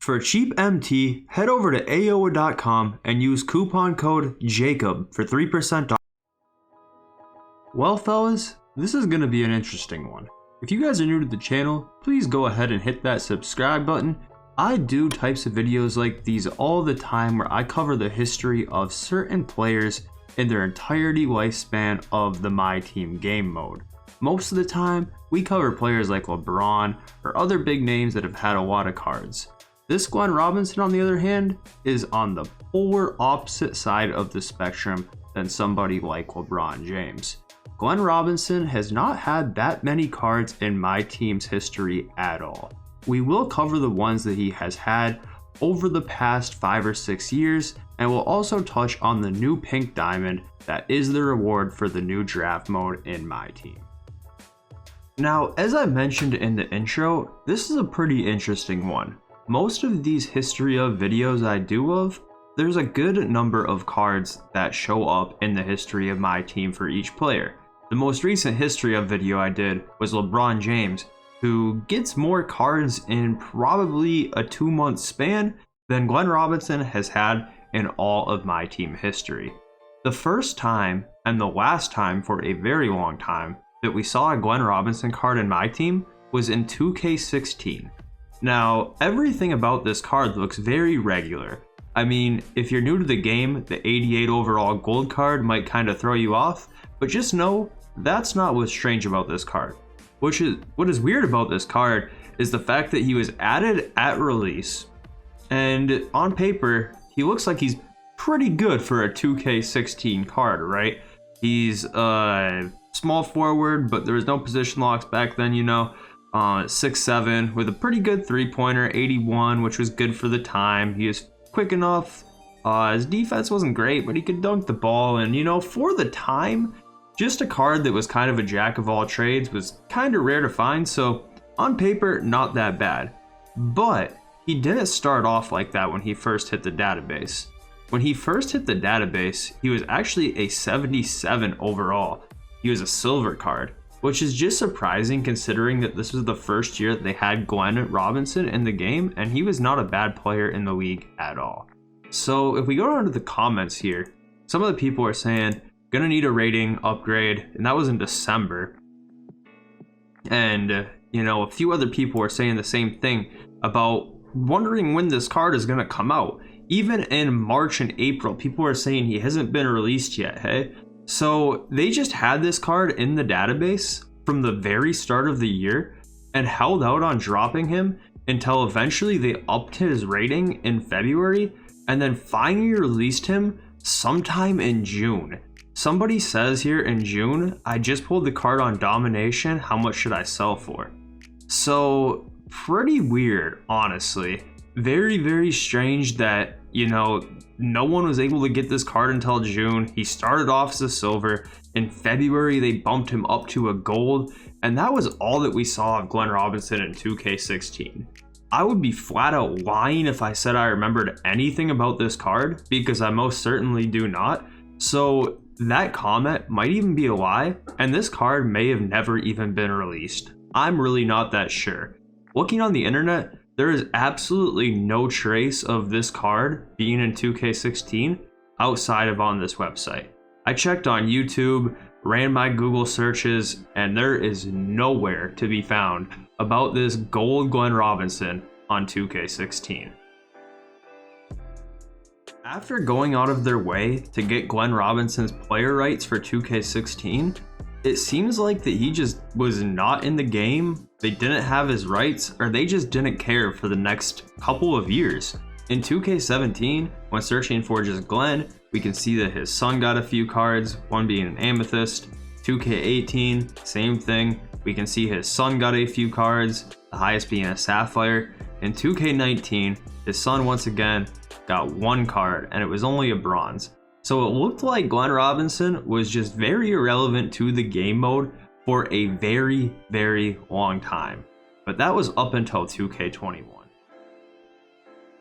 For cheap MT, head over to aoa.com and use coupon code JACOB for 3% off. Well fellas, this is going to be an interesting one. If you guys are new to the channel, please go ahead and hit that subscribe button. I do types of videos like these all the time where I cover the history of certain players in their entirety lifespan of the MyTeam game mode. Most of the time, we cover players like LeBron or other big names that have had a lot of cards. This Glenn Robinson, on the other hand, is on the polar opposite side of the spectrum than somebody like LeBron James. Glenn Robinson has not had that many cards in MyTeam's history at all. We will cover the ones that he has had over the past 5 or 6 years, and we'll also touch on the new pink diamond that is the reward for the new draft mode in MyTeam. Now, as I mentioned in the intro, this is a pretty interesting one. Most of these history of videos I do of, there's a good number of cards that show up in the history of MyTeam for each player. The most recent history of video I did was LeBron James, who gets more cards in probably a 2-month span than Glenn Robinson has had in all of MyTeam history. The first time and the last time for a very long time that we saw a Glenn Robinson card in MyTeam was in 2K16. Now, everything about this card looks very regular. I mean, if you're new to the game, the 88 overall gold card might kind of throw you off, but just know that's not what's strange about this card. What is weird about this card is the fact that he was added at release, and on paper, he looks like he's pretty good for a 2K16 card, right? He's a small forward, but there was no position locks back then, you know. 6'7", with a pretty good three-pointer, 81, which was good for the time. He is quick enough. His defense wasn't great, but he could dunk the ball, and you know, for the time, just a card that was kind of a jack of all trades was kind of rare to find, so on paper, not that bad. But he didn't start off like that when he first hit the database. When he first hit the database, he was actually a 77 overall. He was a silver card, which is just surprising considering that this was the first year that they had Glenn Robinson in the game, and he was not a bad player in the league at all. So if we go down to the comments here, some of the people are saying, gonna need a rating upgrade, and that was in December. And, you know, a few other people were saying the same thing about wondering when this card is gonna come out. Even in March and April, people are saying he hasn't been released yet, hey? So they just had this card in the database from the very start of the year and held out on dropping him until eventually they upped his rating in February and then finally released him sometime in June. Somebody says here in June, I just pulled the card on domination, how much should I sell for? So pretty weird, honestly. Very, very strange that, you know, no one was able to get this card until June. He started off as a silver. In February, they bumped him up to a gold, and that was all that we saw of Glenn Robinson in 2K16. I would be flat out lying if I said I remembered anything about this card, because I most certainly do not. So that comment might even be a lie, and this card may have never even been released. I'm really not that sure. Looking on the internet, there is absolutely no trace of this card being in 2K16 outside of on this website. I checked on YouTube, ran my Google searches, and there is nowhere to be found about this gold Glenn Robinson on 2K16. After going out of their way to get Glenn Robinson's player rights for 2K16, it seems like that he just was not in the game, they didn't have his rights, or they just didn't care for the next couple of years. In 2K17, when searching for just Glenn, we can see that his son got a few cards, one being an amethyst. 2K18, same thing. We can see his son got a few cards, the highest being a sapphire. In 2K19, his son once again got one card, and it was only a bronze. So it looked like Glenn Robinson was just very irrelevant to the game mode for a very, very long time. But that was up until 2K21.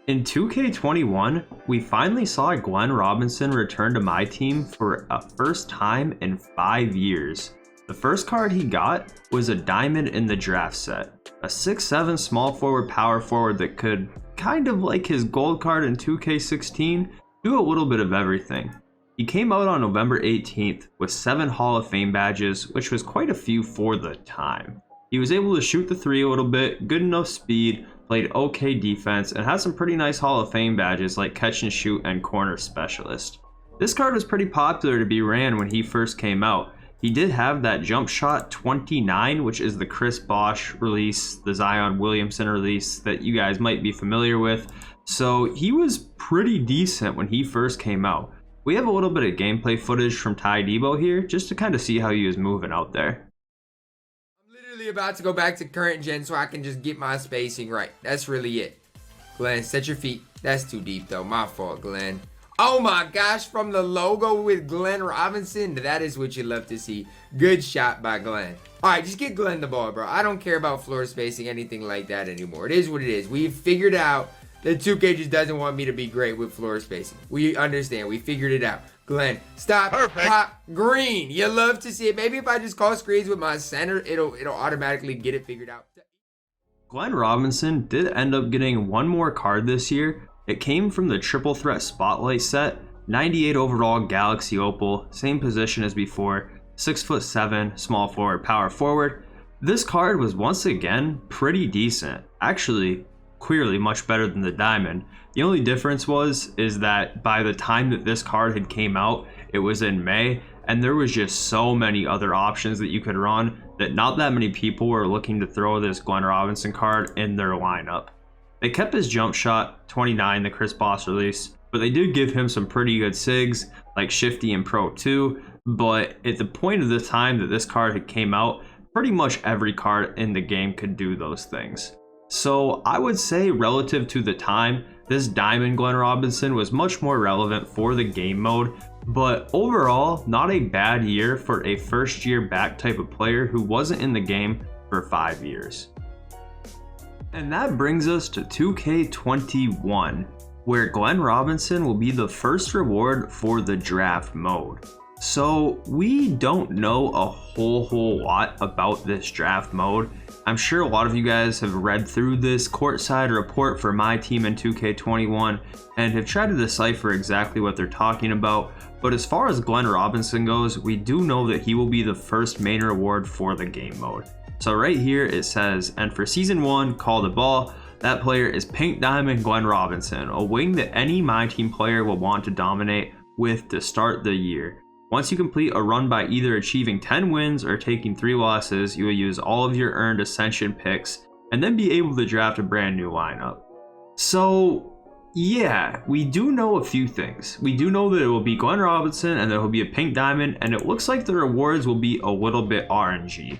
In 2K21, we finally saw Glenn Robinson return to MyTeam for a first time in 5 years. The first card he got was a diamond in the draft set, a 6'7" small forward power forward that could kind of like his gold card in 2K16, do a little bit of everything. He came out on November 18th with 7 Hall of Fame badges, which was quite a few for the time. He was able to shoot the 3 a little bit, good enough speed, played okay defense, and had some pretty nice Hall of Fame badges like catch and shoot and corner specialist. This card was pretty popular to be ran when he first came out. He did have that jump shot 29, which is the Chris Bosh release, the Zion Williamson release that you guys might be familiar with. So he was pretty decent when he first came out. We have a little bit of gameplay footage from Tydebo here just to kind of see how he was moving out there. I'm literally about to go back to current gen so I can just get my spacing right. That's really it. Glenn, set your feet. That's too deep though. My fault, Glenn. Oh my gosh, from the logo with Glenn Robinson, that is what you love to see. Good shot by Glenn. All right, just get Glenn the ball, bro. I don't care about floor spacing, anything like that anymore. It is what it is. We've figured out that 2K just doesn't want me to be great with floor spacing. We understand. We figured it out. Glenn, stop. Perfect. Pop green. You love to see it. Maybe if I just call screens with my center, it'll automatically get it figured out. Glenn Robinson did end up getting one more card this year. It came from the Triple Threat Spotlight set, 98 overall Galaxy Opal, same position as before, 6'7", small forward, power forward. This card was once again pretty decent, actually clearly much better than the Diamond. The only difference is that by the time that this card had came out, it was in May, and there was just so many other options that you could run that not that many people were looking to throw this Glenn Robinson card in their lineup. They kept his jump shot 29, the Chris Bosh release, but they did give him some pretty good SIGs like Shifty and Pro 2. But at the point of the time that this card had came out, pretty much every card in the game could do those things. So I would say relative to the time, this Diamond Glenn Robinson was much more relevant for the game mode, but overall not a bad year for a first year back type of player who wasn't in the game for 5 years. And that brings us to 2K21, where Glenn Robinson will be the first reward for the draft mode. So we don't know a whole lot about this draft mode. I'm sure a lot of you guys have read through this courtside report for MyTeam in 2K21 and have tried to decipher exactly what they're talking about. But as far as Glenn Robinson goes, we do know that he will be the first main reward for the game mode. So right here it says, and for season 1, call the ball. That player is Pink Diamond Glenn Robinson, a wing that any MyTeam player will want to dominate with to start the year. Once you complete a run by either achieving 10 wins or taking 3 losses, you will use all of your earned Ascension picks and then be able to draft a brand new lineup. So yeah, we do know a few things. We do know that it will be Glenn Robinson and there will be a Pink Diamond, and it looks like the rewards will be a little bit RNG.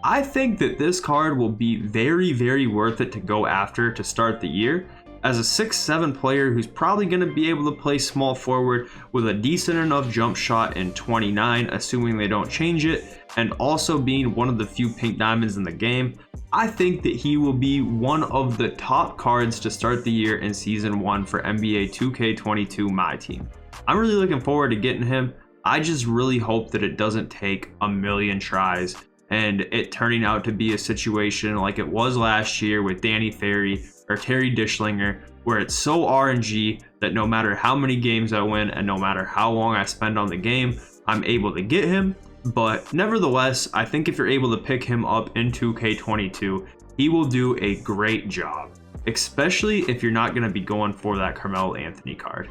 I think that this card will be very worth it to go after to start the year. As a 6'7" player who's probably going to be able to play small forward with a decent enough jump shot in 29, assuming they don't change it, and also being one of the few Pink Diamonds in the game, I think that he will be one of the top cards to start the year in Season 1 for NBA 2K22 MyTeam. I'm really looking forward to getting him. I just really hope that it doesn't take a million tries and it turning out to be a situation like it was last year with Danny Ferry or Terry Dishlinger, where it's so RNG that no matter how many games I win and no matter how long I spend on the game, I'm able to get him. But nevertheless, I think if you're able to pick him up in 2K22, he will do a great job, especially if you're not going to be going for that Carmelo Anthony card.